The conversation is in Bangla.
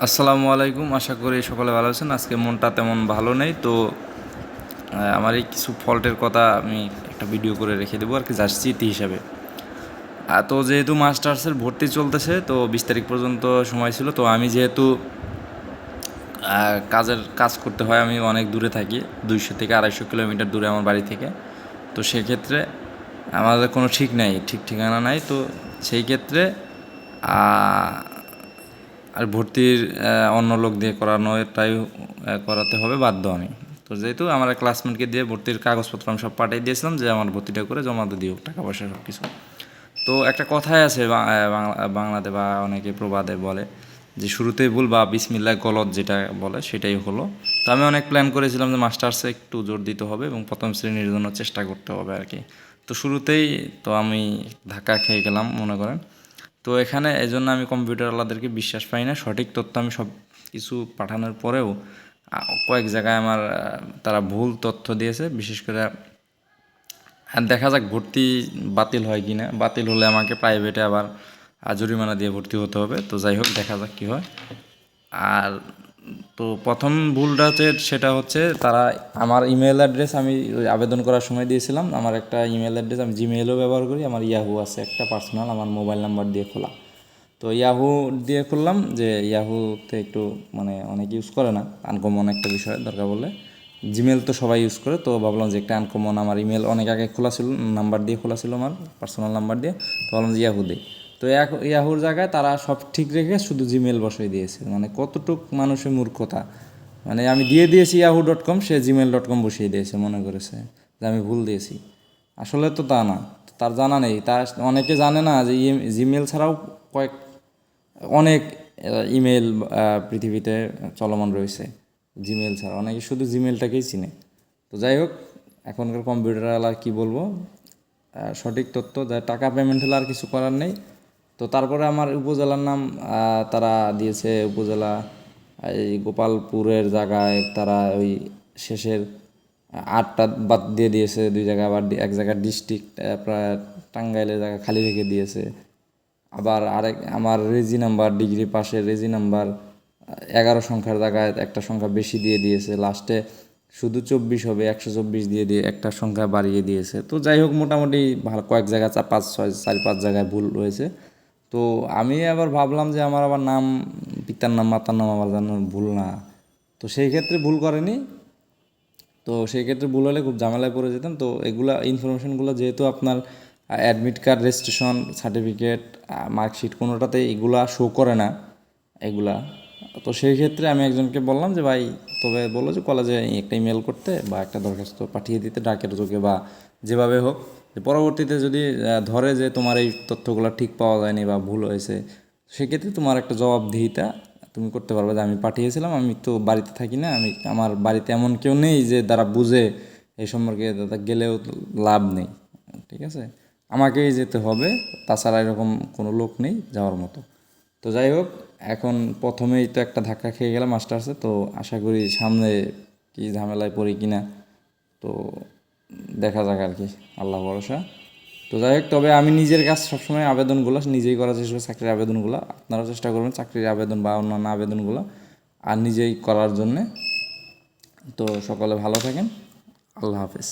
আসসালামু আলাইকুম। আশা করি সকলে ভালো আছেন। আজকে মনটা তেমন ভালো নেই, তো আমার এই কিছু ফল্টের কথা আমি একটা ভিডিও করে রেখে দেবো আর কি, জাস্ট স্মৃতি হিসাবে। তো যেহেতু মাস্টার্সের ভর্তি চলতেছে, তো 20 তারিখ পর্যন্ত সময় ছিল। তো আমি যেহেতু কাজ করতে হয়, আমি অনেক দূরে থাকি, 200 থেকে 250 কিলোমিটার দূরে আমার বাড়ি থেকে। তো সেক্ষেত্রে আমাদের কোনো ঠিক ঠিকানা নাই। তো সেই ক্ষেত্রে আর ভর্তির অন্য লোক দিয়ে করানো, এটাই করাতে হবে বাধ্য আমি। তো যেহেতু আমার ক্লাসমেটকে দিয়ে ভর্তির কাগজপত্র আমি সব পাঠিয়ে দিয়েছিলাম, যে আমার ভর্তিটা করে জমা দিও, টাকা পয়সা সব কিছু। তো একটা কথাই আছে বাংলাতে বা অনেকে প্রবাদে বলে যে শুরুতেই ভুল বা বিসমিল্লাহ গলত, যেটা বলে সেটাই হলো। তো আমি অনেক প্ল্যান করেছিলাম যে মাস্টার্সে একটু জোর দিতে হবে এবং প্রথম শ্রেণীর জন্য চেষ্টা করতে হবে আর কি। তো শুরুতেই তো আমি ধাক্কা খেয়ে গেলাম মনে করেন। তো এখানে এই জন্য আমি কম্পিউটারওয়ালাদেরকে বিশ্বাস পাই না। সঠিক তথ্য আমি সব কিছু পাঠানোর পরেও কয়েক জায়গায় আমার তারা ভুল তথ্য দিয়েছে। বিশেষ করে দেখা যাক ভর্তি বাতিল হয় কি না। বাতিল হলে আমাকে প্রাইভেটে আবার জরিমানা দিয়ে ভর্তি হতে হবে। তো যাই হোক, দেখা যাক কী হয়। আর তো প্রথম ভুলটা হচ্ছে, সেটা হচ্ছে তারা আমার ইমেল অ্যাড্রেস, আমি ওই আবেদন করার সময় দিয়েছিলাম আমার একটা ইমেল অ্যাড্রেস, আমি জিমেইলও ব্যবহার করি, আমার ইয়াহু আছে একটা পার্সোনাল, আমার মোবাইল নাম্বার দিয়ে খোলা। তো ইয়াহু দিয়ে খুললাম, যে ইয়াহুতে একটু মানে অনেক ইউজ করে না, আনকমন একটা বিষয় দরকার বলে। জিমেল তো সবাই ইউজ করে, তো ভাবলাম যে একটা আনকমন, আমার ইমেল অনেক আগে খোলা ছিল, নাম্বার দিয়ে খোলা ছিল আমার পার্সোনাল নাম্বার দিয়ে। তো ভাবলাম যে ইয়াহু দিই। তো ইয়াহুর জায়গায় তারা সব ঠিক রেখে শুধু জিমেল বসিয়ে দিয়েছে। মানে কতটুক মানুষের মূর্খতা! মানে আমি দিয়ে দিয়েছি yahoo.com, সে gmail.com বসিয়ে দিয়েছে, মনে করেছে যে আমি ভুল দিয়েছি। আসলে তো তা না, তার জানা নেই। তার অনেকে জানে না যে জিমেল ছাড়াও কয়েক অনেক ইমেল পৃথিবীতে চলমান রয়েছে। জিমেল ছাড়া অনেকে শুধু জিমেলটাকেই চিনে। তো যাই হোক, এখনকার কম্পিউটারওয়ালা কী বলবো, সঠিক তথ্য যা, টাকা পেমেন্ট হলে আর কিছু করার নেই। তো তারপরে আমার উপজেলার নাম তারা দিয়েছে উপজেলা, এই গোপালপুরের জায়গায় তারা ওই শেষের 8টা বাদ দিয়ে দিয়েছে, 2 জায়গায় আবার এক জায়গায় ডিস্ট্রিক্ট প্রায় টাঙ্গাইলের জায়গা খালি রেখে দিয়েছে। আবার আরেক আমার রেজি নাম্বার, ডিগ্রি পাশের রেজি নাম্বার 11 সংখ্যার জায়গায় একটা সংখ্যা বেশি দিয়ে দিয়েছে, লাস্টে শুধু 24 হবে, 124 দিয়ে একটা সংখ্যা বাড়িয়ে দিয়েছে। তো যাই হোক, মোটামুটি ভালো কয়েক জায়গায় 4-5 জায়গায় ভুল রয়েছে। তো আমি আবার ভাবলাম যে আমার আবার নাম, পিতার নাম মাতার নাম আবার যেন ভুল না। তো সেই ক্ষেত্রে ভুল করেনি। তো সেই ক্ষেত্রে ভুল হলে খুব ঝামেলায় পড়ে যেতাম। তো এগুলা ইনফরমেশনগুলো যেহেতু আপনার admit card, registration certificate, marksheet, কোনোটাতে এগুলা শো করে না এগুলা। তো সেই ক্ষেত্রে আমি একজনকে বললাম যে ভাই, তবে বললো যে কলেজে একটা ইমেল করতে বা একটা দরখাস্ত পাঠিয়ে দিতে ডাকের যোগে বা যেভাবে হোক, যে পরবর্তীতে যদি ধরে যে তোমার এই তথ্যগুলো ঠিক পাওয়া যায়নি বা ভুল হয়েছে, সেক্ষেত্রে তোমার একটা জবাবদিহিতা তুমি করতে পারবে, যে আমি পাঠিয়েছিলাম, আমি তো বাড়িতে থাকি না, আমি আমার বাড়িতে এমন কেউ নেই যে দ্বারা বুঝে এই সম্পর্কে, দাদা গেলেও তো লাভ নেই। ঠিক আছে, আমাকেই যেতে হবে, তাছাড়া এরকম কোনো লোক নেই যাওয়ার মতো। তো যাই হোক, এখন প্রথমেই তো একটা ধাক্কা খেয়ে গেলাম মাস্টার্সে। তো আশা করি সামনে কি ঝামেলায় পড়ি কিনা, তো দেখা যাক আর কি, আল্লাহ ভরসা। তো যাই হোক, তবে আমি নিজের কাজ সবসময় আবেদনগুলো নিজেই করার চেষ্টা করি, চাকরির আবেদনগুলো। আপনারাও চেষ্টা করবেন চাকরির আবেদন বা অন্যান্য আবেদনগুলো আর নিজেই করার জন্যে। তো সকলে ভালো থাকেন, আল্লাহ হাফেজ।